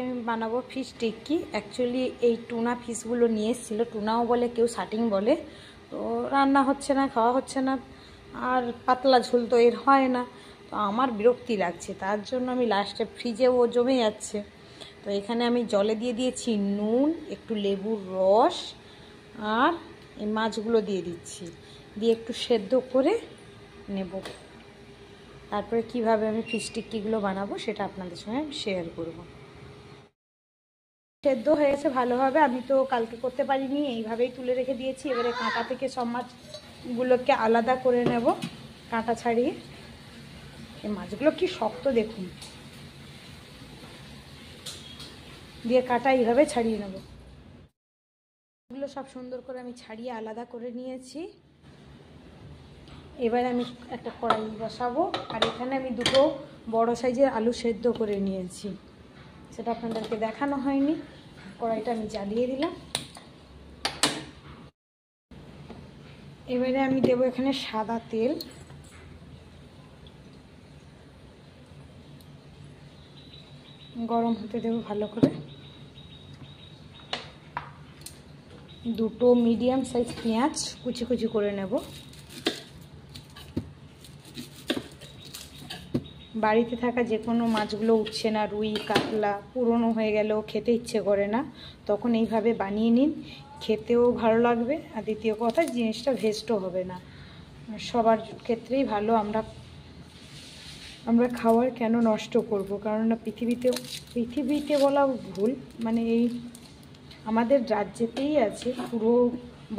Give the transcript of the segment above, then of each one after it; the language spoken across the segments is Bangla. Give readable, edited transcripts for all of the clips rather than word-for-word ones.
আমি বানাবো ফিশ টিক্কি। অ্যাকচুয়ালি এই টুনা ফিশগুলো নিয়ে এসেছিলো, টুনাও বলে কেউ শাটিং বলে। তো রান্না হচ্ছে না, খাওয়া হচ্ছে না, আর পাতলা ঝোল তো এর হয় না। তো আমার বিরক্তি লাগছে, তার জন্য আমি লাস্টে ফ্রিজে ও জমে যাচ্ছে। তো এখানে আমি জলে দিয়ে দিয়েছি নুন, একটু লেবুর রস, আর এই মাছগুলো দিয়ে দিচ্ছি, দিয়ে একটু সেদ্ধ করে নেব। তারপরে কিভাবে আমি ফিশ টিক্কিগুলো বানাবো সেটা আপনাদের সঙ্গে শেয়ার করব। সেদ্ধ হয়েছে ভালোভাবে, আমি তো কালকে করতে পারিনি, এইভাবেই তুলে রেখে দিয়েছি। এবারে কাঁটা থেকে সব মাছগুলোকে আলাদা করে নেব, কাঁটা ছাড়িয়ে। এই মাছগুলো কি শক্ত দেখুন, দিয়ে কাঁটা এইভাবে ছাড়িয়ে নেব। এগুলো সব সুন্দর করে আমি ছাড়িয়ে আলাদা করে নিয়েছি। এবার আমি একটা কড়াই বসাবো, আর এখানে আমি দুটো বড় সাইজের আলু সেদ্ধ করে নিয়েছি, সেটা আপনাদেরকে দেখানো হয়নি। কড়াইটা আমি জ্বালিয়ে দিলাম। এবারে আমি দেবো এখানে সাদা তেল, গরম হতে দেবো ভালো করে। দুটো মিডিয়াম সাইজ পেঁয়াজ কুচি কুচি করে নেব। বাড়িতে থাকা যে কোনো মাছগুলো উঠছে না, রুই কাতলা পুরনো হয়ে গেলেও খেতে ইচ্ছে করে না, তখন এইভাবে বানিয়ে নিন, খেতেও ভালো লাগবে। আর দ্বিতীয় কথা, জিনিসটা ভেস্টও হবে না, সবার ক্ষেত্রেই ভালো। আমরা খাওয়ার কেন নষ্ট করব? কারণ না পৃথিবীতে বলা ভুল, মানে এই আমাদের রাজ্যেতেই আছে, পুরো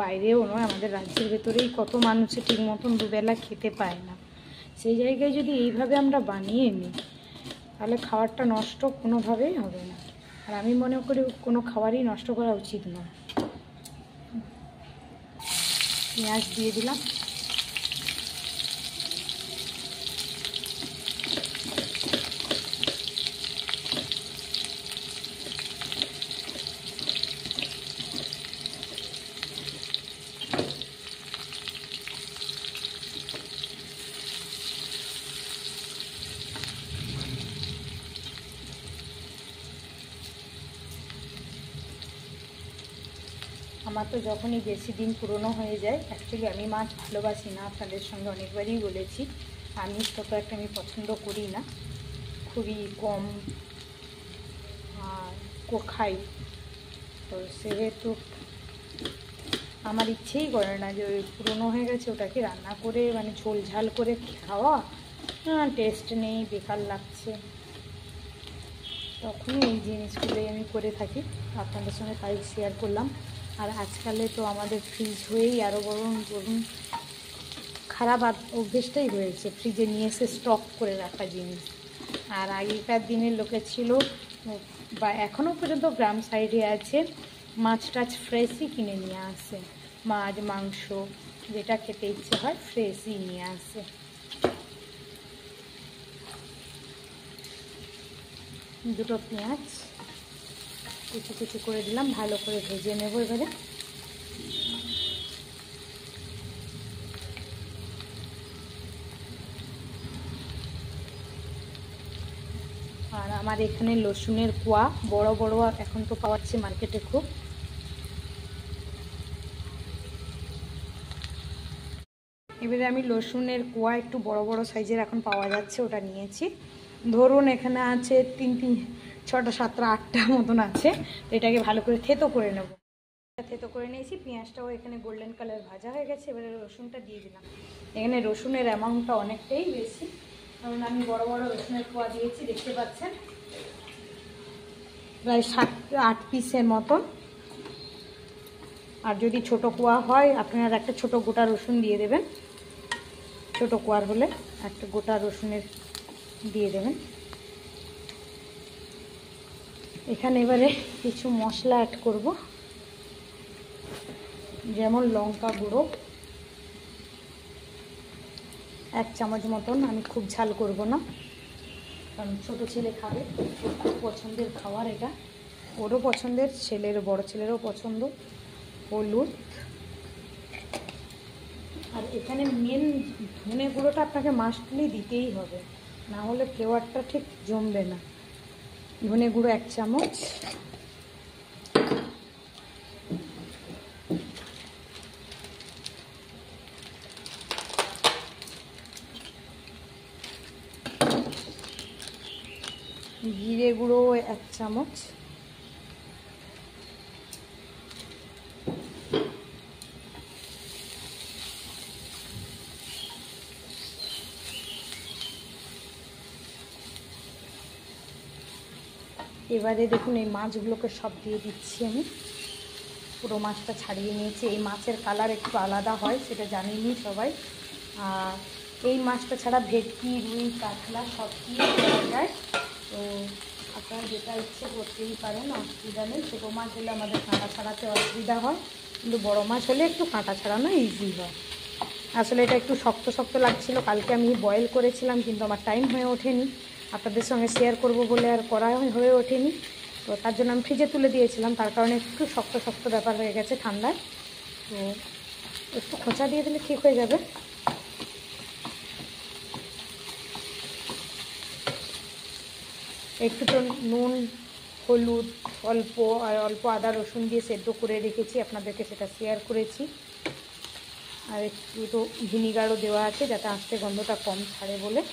বাইরেও নয়, আমাদের রাজ্যের ভেতরেই কত মানুষে ঠিক মতন দুবেলা খেতে পায় না। সেই জায়গায় যদি এইভাবে আমরা বানিয়ে নিই, তাহলে খাবারটা নষ্ট কোনোভাবেই হবে না। আর আমি মনে করি কোনো খাবারই নষ্ট করা উচিত নয়। পেঁয়াজ দিয়ে দিলাম। আমার তো যখনই বেশি দিন পুরনো হয়ে যায়, অ্যাকচুয়ালি আমি মাছ ভালোবাসি না, আপনাদের সঙ্গে অনেকবারই বলেছি। আমিষ তো একটা আমি পছন্দ করি না, খুবই কম আর খাই। তো সেহেতু আমার ইচ্ছেই করে না যে ওই পুরনো হয়ে গেছে ওটাকে রান্না করে মানে ঝোল ঝাল করে খাওয়া, টেস্ট নেই, বেকার লাগছে। তখনই এই জিনিসগুলোই আমি করে থাকি, আপনাদের সঙ্গে তাই শেয়ার করলাম। আর আজকালে তো আমাদের ফ্রিজ হয়েই আরও বরং খারাপ অভ্যেসটাই হয়েছে, ফ্রিজে নিয়ে এসে স্টক করে রাখা জিনিস। আর আগেকার দিনের লোকে ছিল, বা এখনও পর্যন্ত গ্রাম সাইডে আছে, মাছ টাছ ফ্রেশই কিনে নিয়ে আসে, মাছ মাংস যেটা খেতে ইচ্ছে হয় ফ্রেশই নিয়ে আসে। দুটো পেঁয়াজ কুচি কুচি করে দিলাম, ভালো করে ভেজে নেব এবারে। আর আমার এখানে রসুনের কোয়া বড় বড় এখন তো পাওয়া যাচ্ছে মার্কেটে খুব। এবারে আমি রসুনের কোয়া একটু বড় বড় সাইজের এখন পাওয়া যাচ্ছে, ওটা নিয়েছি। ধরুন এখানে আছে 3 6টা 7টা 8টা মতন আছে। তো এটাকে ভালো করে থেতো করে নেব। থেতো করে নিয়েছি, পেঁয়াজটাও এখানে গোল্ডেন কালার ভাজা হয়ে গেছে। এবারে রসুনটা দিয়ে দিলাম। এখানে রসুনের অ্যামাউন্টটা অনেকটাই বেশি, কারণ আমি বড় বড় রসুনের কোয়া দিয়েছি, দেখতে পাচ্ছেন প্রায় 7-8 পিসের মতন। আর যদি ছোট কোয়া হয় আপনারা একটা ছোট গোটা রসুন দিয়ে দেবেন, ছোট কোয়ার হলে একটা গোটা রসুনের দিয়ে দেবেন। এখানে এবারে কিছু মশলা অ্যাড করব, যেমন লঙ্কা গুঁড়ো 1 চামচ মতন। আমি খুব ঝাল করব না, কারণ ছোটো ছেলে খাবে, খুব পছন্দের খাবার এটা, ওরও পছন্দের, বড় ছেলেরও পছন্দ। হলুদ, আর এখানে মেন ধনে গুঁড়োটা আপনাকে মাস্টলি দিতেই হবে, না হলে ফ্লেভারটা ঠিক জমবে না। ধনে গুঁড়ো 1 চামচ, জিরে গুঁড়ো 1 চামচ, এবারে দেখুন এই মাছগুলোকে সব দিয়ে দিচ্ছি আমি। পুরো মাছটা ছাড়িয়ে নিয়েছি। এই মাছের কালার একটু আলাদা হয়, সেটা জানেনই সবাই। আর এই মাছটা ছাড়া ভেটকি, রুই, কাতলা সব দিয়ে দেওয়া যায়। তো আপনারা যেটা ইচ্ছে করতেই পারেন, অসুবিধা নেই। ছোটো মাছ হলে আমাদের কাঁটা ছাড়াতে অসুবিধা হয়, কিন্তু বড়ো মাছ হলে একটু কাঁটা ছাড়ানো ইজি হয়। আসলে এটা একটু শক্ত শক্ত লাগছিল। কালকে আমি বয়েল করেছিলাম, কিন্তু আমার টাইম হয়ে ওঠেনি। আপনাদের সঙ্গে শেয়ার করব বলে আর করা হয়ে ওঠেনি। তো তার জন্য আমি ফ্রিজে তুলে দিয়েছিলাম, তার কারণে একটু শক্ত শক্ত ব্যাপার হয়ে গেছে ঠান্ডায়। তো একটু খোঁচা দিয়ে দিলে ঠিক হয়ে যাবে। একটু তো নুন, হলুদ অল্প, আর অল্প আদা রসুন দিয়ে সেদ্ধ করে রেখেছি, আপনাদেরকে সেটা শেয়ার করেছি। আর একটু তো ভিনিগারও দেওয়া আছে, যাতে আস্তে গন্ধটা কম ছাড়ে বলে।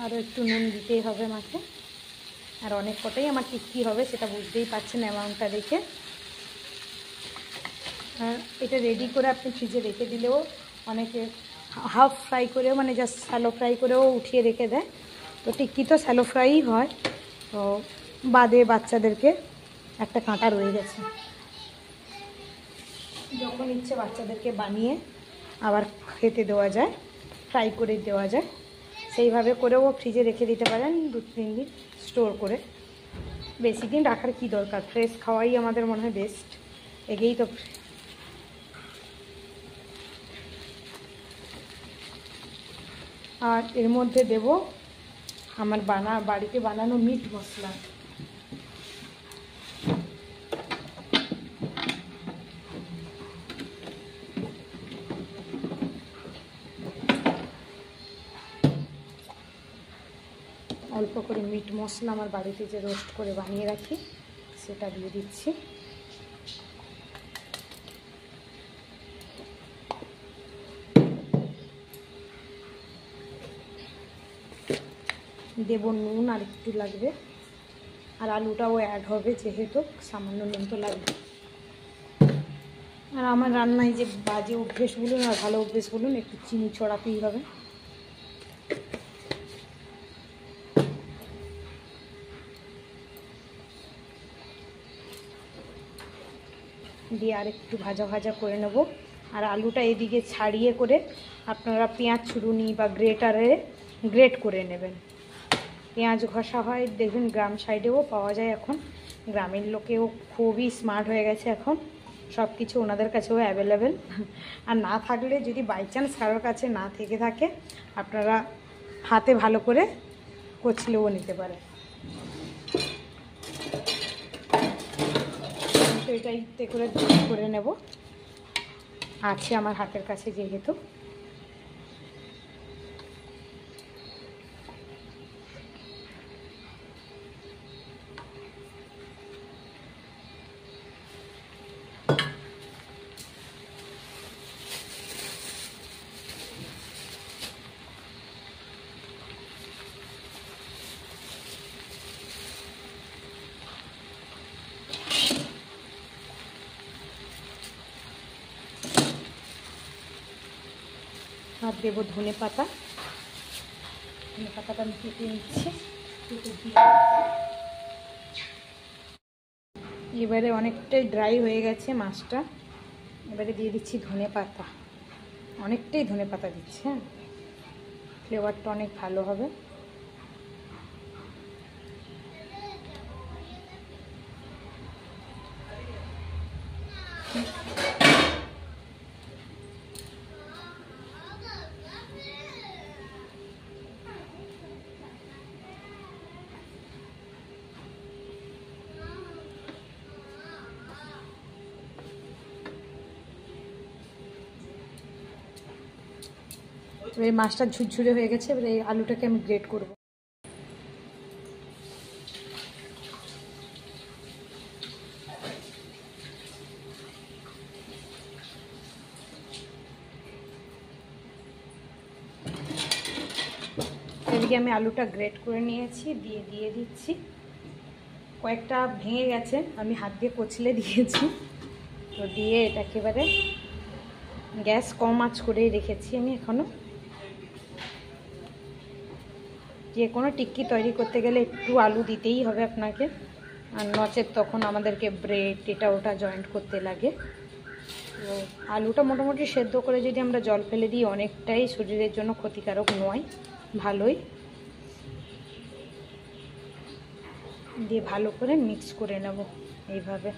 আরও একটু নুন দিতেই হবে মাছে। আর অনেক কটাই আমার টিক্কি হবে, সেটা বুঝতেই পারছেন অ্যামাউন্টটা দেখে। আর এটা রেডি করে আপনি ফ্রিজে রেখে দিলেও অনেকে হাফ ফ্রাই করেও, মানে জাস্ট শ্যালো ফ্রাই করেও উঠিয়ে রেখে দেয়। তো টিক্কি তো শ্যালো ফ্রাইই হয়। তো বাদে বাচ্চাদেরকে একটা কাঁটা রয়ে গেছে, যখন ইচ্ছে বাচ্চাদেরকে বানিয়ে আবার খেতে দেওয়া যায়, ফ্রাই করে দেওয়া যায়। সেইভাবে করেও ফ্রিজে রেখে দিতে পারেন 2-3 দিন স্টোর করে। বেশি দিন রাখার কি দরকার, ফ্রেশ খাওয়াই আমাদের মনে হয় বেস্ট। এগেই তো। আর এর মধ্যে দেব আমার বাড়িতে বানানো মিট মশলা। অল্প করে মিট মশলা আমার বাড়িতে যে রোস্ট করে বানিয়ে রাখি, সেটা দিয়ে দিচ্ছি। দেব নুন, আর একটু লাগবে। আর আলুটাও অ্যাড হবে, যেহেতু সামান্য নুন তো লাগবে। আর আমার রান্নায় যে বাজে অভ্যেস বলুন আর ভালো অভ্যেস বলুন, একটু চিনি ছড়াতেই হবে। দিয়ে আর একটু ভাজা ভাজা করে নেব। আর আলুটা এদিকে ছাড়িয়ে করে আপনারা পেঁয়াজ ছুরুনি বা গ্রেটারে গ্রেট করে নেবেন। পেঁয়াজ ঘষা হয়, দেখবেন গ্রাম সাইডেও পাওয়া যায় এখন। গ্রামের লোকেও খুবই স্মার্ট হয়ে গেছে এখন, সব কিছু ওনাদের কাছেও অ্যাভেলেবেল। আর না থাকলে, যদি বাই চান্স কারোর কাছে না থেকে থাকে, আপনারা হাতে ভালো করে কচলেও নিতে পারেন। তো এটা ইতে করে নেব, আছে আমার হাতের কাছে যেহেতু। আর দেবো ধনে পাতা। ধনে পাতাটা আমি কেটে নিচ্ছি। এবারে অনেকটাই ড্রাই হয়ে গেছে মাছটা, এবারে দিয়ে দিচ্ছি ধনে পাতা। অনেকটাই ধনে পাতা দিচ্ছি, হ্যাঁ, ফ্লেভারটা অনেক ভালো হবে। এবার মাছটা ঝুরঝুরে হয়ে গেছে, এবার এই আলুটাকে আমি গ্রেট করব। এদিকে আমি আলুটা গ্রেট করে নিয়েছি, দিয়ে দিচ্ছি। কয়েকটা ভেঙে গেছে, আমি হাত দিয়ে কচলে দিয়েছি। তো দিয়ে এটা একেবারে গ্যাস কম আঁচ করেই রেখেছি আমি এখনও। যে কোনো টিক্কি তৈরি করতে গেলে একটু আলু দিতেই হবে আপনাকে, আর নচেত তখন আমাদেরকে ব্রেড এটা ওটা জয়েন্ট করতে লাগে। তো আলুটা মোটামুটি সেদ্ধ করে যদি আমরা জল ফেলে দিই অনেকটাই শরীরের জন্য ক্ষতিকারক নয়, ভালোই। দিয়ে ভালো করে মিক্স করে নেব এইভাবে।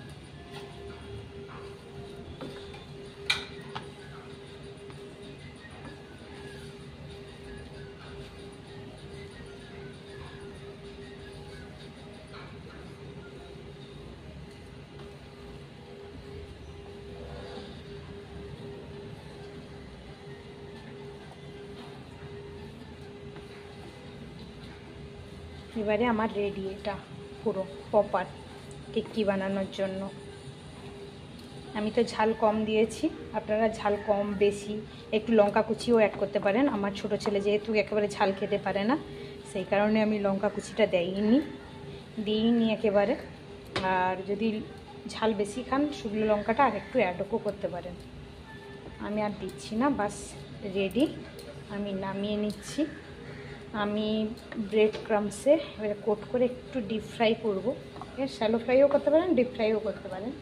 এবারে আমার রেডি এটা পুরো প্রপার টিক্কি বানানোর জন্য। আমি তো ঝাল কম দিয়েছি, আপনারা ঝাল কম বেশি একটু লঙ্কা কুচিও অ্যাড করতে পারেন। আমার ছোট ছেলে যেহেতু একেবারে ঝাল খেতে পারে না, সেই কারণে আমি লঙ্কা কুচিটা দিইনি একেবারে। আর যদি ঝাল বেশি খান শুকনো লঙ্কাটা আর একটু অ্যাডও করতে পারেন। আমি আর দিচ্ছি না, বাস রেডি। আমি নামিয়ে নিচ্ছি। আমি ব্রেড ক্রাম্বসে এবারে কোট করে একটু ডিপ ফ্রাই করবো। এর শ্যালো ফ্রাইও করতে পারেন, ডিপ ফ্রাইও করতে পারেন।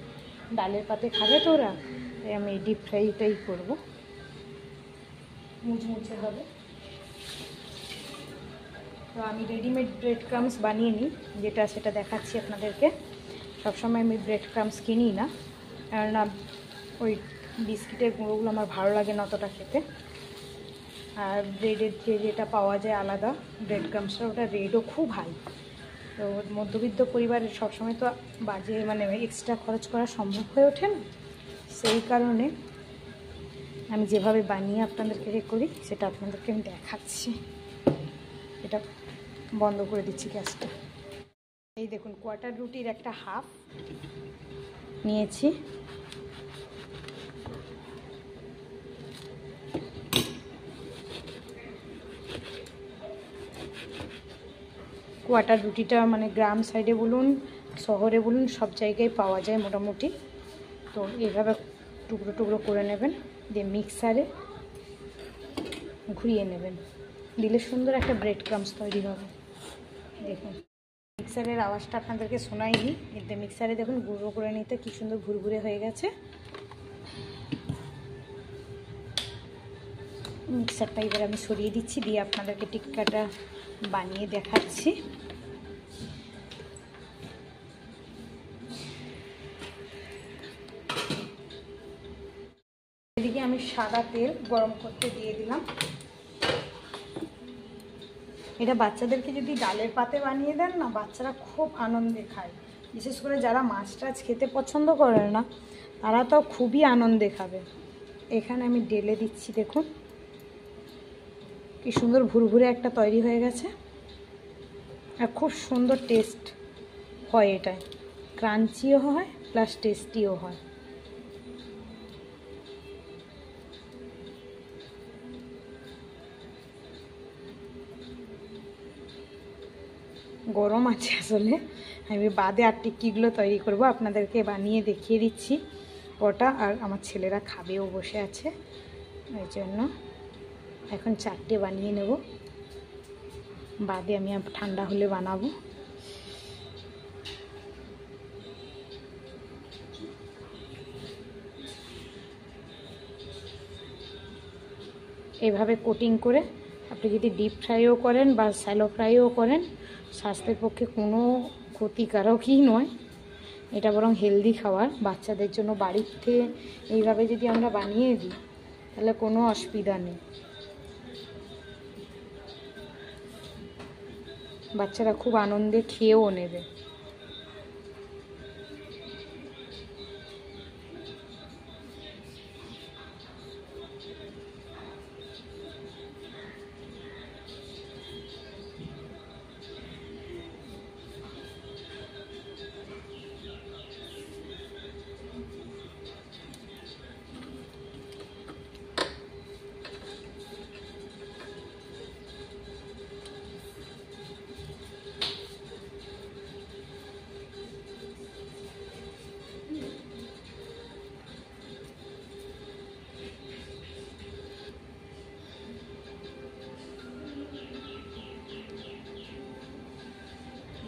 ডালের পাতে খাবে তো ওরা, তাই আমি ডিপ ফ্রাইটাই করবো, মুচমুচে হবে। তো আমি রেডিমেড ব্রেড ক্রাম্বস বানিয়ে নিই, যেটা সেটা দেখাচ্ছি আপনাদেরকে। সবসময় আমি ব্রেড ক্রাম্বস কিনি না, কেননা ওই বিস্কিটের গুঁড়োগুলো আমার ভালো লাগে না অতটা খেতে। আর ব্রেডের যেটা পাওয়া যায় আলাদা ব্রেড ক্রাম্বসটা, ওটা রেটও খুব হাই। তো মধ্যবিত্ত পরিবারের সবসময় তো বাজে মানে এক্সট্রা খরচ করা সম্ভব হয়ে ওঠে না, সেই কারণে আমি যেভাবে বানিয়ে আপনাদেরকে করি সেটা আপনাদেরকে আমি দেখাচ্ছি। এটা বন্ধ করে দিচ্ছি গ্যাসটা। এই দেখুন, কোয়ার্টার রুটির একটা হাফ নিয়েছি। কোয়ার্টার রুটিটা মানে গ্রাম সাইডে বলুন শহরে বলুন সব জায়গায় পাওয়া যায় মোটামুটি। তো এইভাবে টুকরো টুকরো করে নেবেন, দিয়ে মিক্সারে ঘুরিয়ে নেবেন, দিলে সুন্দর একটা ব্রেড ক্রাম্বস তৈরি হবে। দেখুন মিক্সারের আওয়াজটা আপনাদেরকে শোনাইনি, এতে মিক্সারে দেখুন গুঁড়ো করে নিতে কী সুন্দর ঘুরঘুরে হয়ে গেছে। মিক্সারটা এবার আমি সরিয়ে দিচ্ছি, দিয়ে আপনাদেরকে টিক্কাটা বানিয়ে দেখাচ্ছি। এদিকে আমি সাদা তেল গরম করতে দিয়ে দিলাম। এটা বাচ্চাদেরকে যদি ডালের পাতে বানিয়ে দেন না, বাচ্চারা খুব আনন্দে খায়। বিশেষ করে যারা মাছ টাছ খেতে পছন্দ করে না, তারা তো খুবই আনন্দে খাবে। এখানে আমি ঢেলে দিচ্ছি, দেখুন কি সুন্দর ভুরভুরে একটা তৈরি হয়ে গেছে। আর খুব সুন্দর টেস্ট হয়, এটায় ক্রাঞ্চিও হয় প্লাস টেস্টিও হয়। গরম আছে আসলে, আমি বাদে আর টিক্কিগুলো তৈরি করব, আপনাদেরকে বানিয়ে দেখিয়ে দিচ্ছি ওটা। আর আমার ছেলেরা খাবেও বসে আছে, ওই জন্য এখন 4টে বানিয়ে নেব, বাদে আমি ঠান্ডা হলে বানাবো। এভাবে কোটিং করে আপনি যদি ডিপ ফ্রাইও করেন বা শ্যালো ফ্রাইও করেন, স্বাস্থ্যের পক্ষে কোনো ক্ষতিকারকই নয়, এটা বরং হেলদি খাবার। বাচ্চাদের জন্য বাড়িতে এইভাবে যদি আমরা বানিয়ে দিই তাহলে কোনো অসুবিধা নেই, বাচ্চারা খুব আনন্দে খেয়েও নেবে।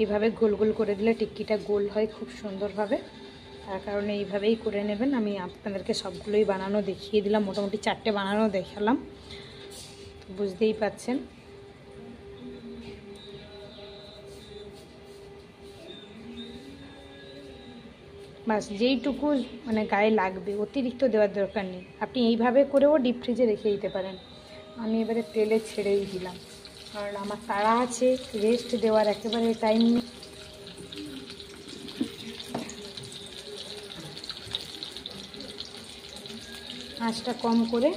এইভাবে গোল গোল করে দিলে টিক্কিটা গোল হয় খুব সুন্দরভাবে, তার কারণে এইভাবেই করে নেবেন। আমি আপনাদেরকে সবগুলোই বানানো দেখিয়ে দিলাম, মোটামুটি 4টে বানানো দেখালাম, বুঝতেই পাচ্ছেন। বাস যেইটুকু মানে গায়ে লাগবে, অতিরিক্ত দেওয়ার দরকার নেই। আপনি এইভাবে করেও ডিপ ফ্রিজে রেখে দিতে পারেন। আমি এবারে তেলে ছেড়েই দিলাম, কারণ আমার তাড়া আছে, রেস্ট দেওয়ার একেবারে টাইম নেই। আঁচটা কম করে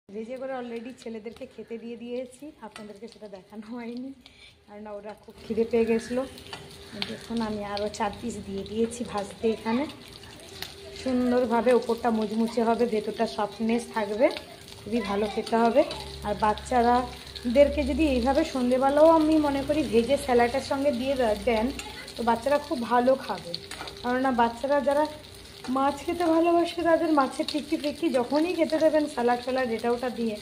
ভেজে করে অলরেডি ছেলেদেরকে খেতে দিয়ে দিয়েছি, আপনাদেরকে সেটা দেখানো হয়নি, কারণ ওরা খুব খিদে পেয়ে গেছিলো। দেখুন আমি আরও 4 পিস দিয়ে দিয়েছি ভাজতে। এখানে সুন্দরভাবে ওপরটা মুচমুচে হবে, ভেতরটা সফটনেস থাকবে, খুবই ভালো খেতে হবে। আর বাচ্চারাদেরকে যদি এইভাবে সন্ধেবেলাও আমি মনে করি ভেজে স্যালাডের সঙ্গে দিয়ে দেন, তো বাচ্চারা খুব ভালো খাবে। কেননা বাচ্চারা যারা মাছ খেতে ভালোবাসে, তাদের মাছের টিক্কি ফিক্কি যখনই খেতে দেবেন স্যালাড ফ্যালাড এটা ওটা দিয়ে,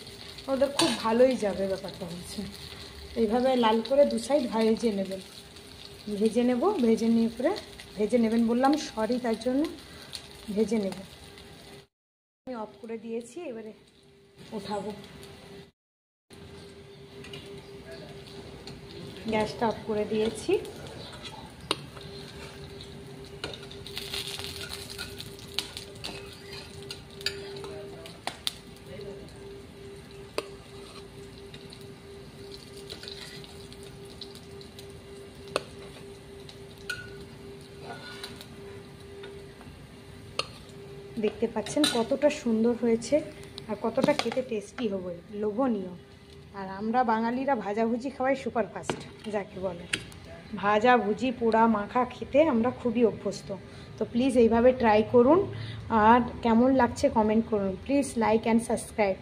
ওদের খুব ভালোই যাবে। ব্যাপারটা হচ্ছে এইভাবে লাল করে 2 সাইড ভেজে নেবেন, ভেজে নিয়ে পরে ভেজে নেবেন বললাম, সরি তার জন্য ভেজে নেব। আমি অফ করে দিয়েছি, এবারে উঠাবো। গ্যাসটা অফ করে দিয়েছি। দেখতে পাচ্ছেন কতটা সুন্দর হয়েছে আর কতটা খেতে টেস্টি হবে, লোভনীয়। আর আমরা বাঙালিরা ভাজাভুজি খাওয়াই সুপারফাস্ট যাকে বলে। ভাজাভুজি পোড়া মাখা খেতে আমরা খুবই অভ্যস্ত। তো প্লিজ এইভাবে ট্রাই করুন, আর কেমন লাগছে কমেন্ট করুন। Please like and subscribe.